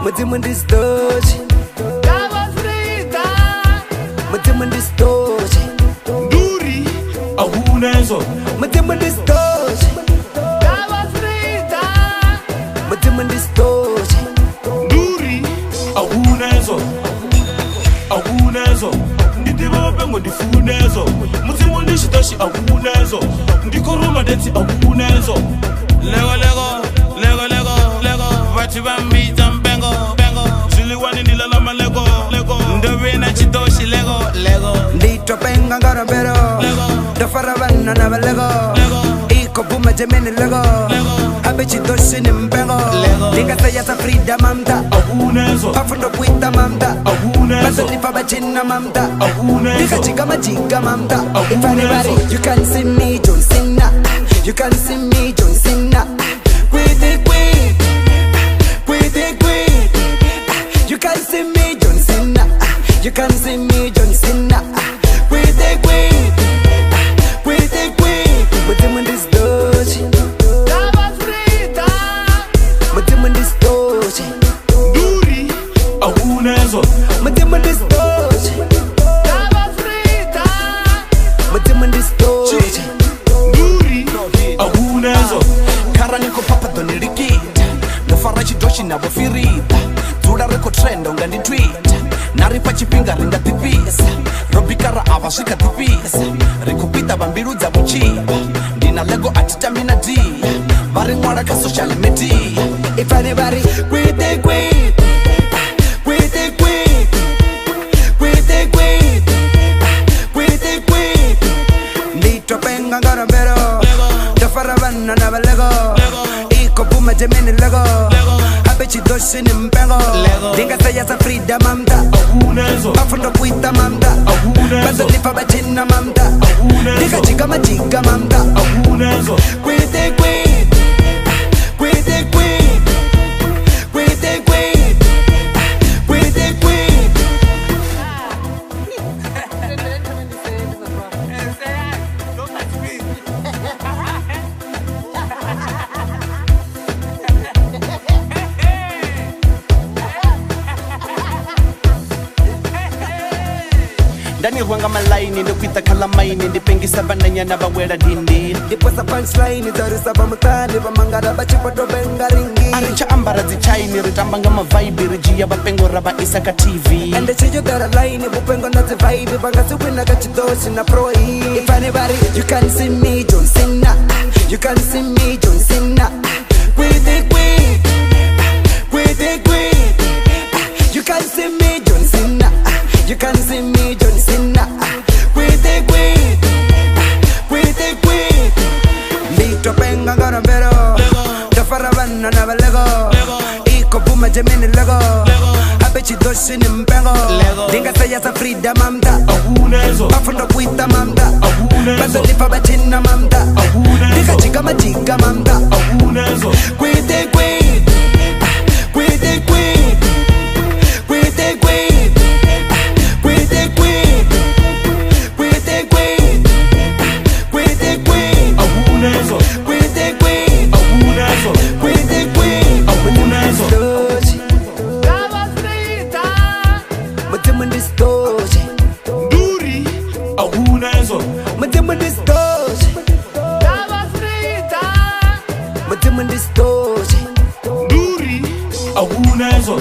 Mutima this doji. Freeda. Mutima this doji. Duri, ahunezo. Mutima this doji. Freeda. Mutima this doji. Duri, ahunezo. Ahunezo. Ndidiba bengo ndifunezo. Mutima ndishitoshi ahunezo. Ndikoruma deti ahunezo. Lego. Vachibambita mbengo. Ziliwani nilalama lego. Ndovina chitoshi lego. Ndito penga ngara pero. Lofhira vanna na lego. Iko buma jemeni lego. Abechi doshi ni mbengo. Dinga saya sa Freeda mamta. Ahunezo. Afundo kuita mamta. Ahunezo. Basoni fabachina mamta. Ahunezo. Dika chiga majiga mamta. If anybody you can see me John Cena. You can see me John Cena. Kwiti. You can see me John Cena. You can see me John Cena. Kwiti. Mutima this doji. Freeda. Mutima this doji. Duri, ahunezo. Mutima this doji. Freeda. Mutima this doji. Duri, ahunezo. Karaniko papa donirikita. Lofhira chidoshi na Freeda. Tuda reko trend ungandi tweet. Naripa chipinga ringa tipisa. Robikara avashika tipisa. Rikupita bambiru za buchiba. Ndina lego atitamina D. Vari mwara ka social media. If anybody kwiti. Ndito penga ngara pero. Lofhira vanna na lego. Iko buma jemeni lego. Abechi doshi ni mbengo. Dinga saya sa Freeda mamta. Ahunezo. Afundo kuita mamta. Ahunezo. Basoni fabachina mamta. Ahunezo. Dika chiga majiga mamta. Ahunezo. Kwiti. Ndani rwanga malaini ndokwita kala maini ndipengisa bananyana bawera dindi Iposa punchline zarisa bamutani bamangara bachipoto benga ringi. Aricha ambara zichaini ritambanga mavibe rijia bapengo raba isaka TV Ende chijo dara line bupengo na zi vibe banga siwina kachidoshi na proi. If anybody you can see me John Cena. You can see me John Cena. Kwiti. You can see me John Cena. You can see me John Cena. Kwiti. Ndito penga ngara pero. Lofhira vanna na lego. Iko buma jemeni lego. Abechi doshi ni mbengo. Dinga saya sa Freeda mamta. Ahunezo. Afundo kuita mamta. Ahunezo. Basoni fabachina mamta. Ahunezo. Dika chiga majiga mamta. Ahunezo. Kwiti. Ahunezo. Ahunezo. Doji. Freeda. Mutima this doji. Duri, ahunezo. Mutima this doji. Freeda. Mutima this doji. Duri, ahunezo.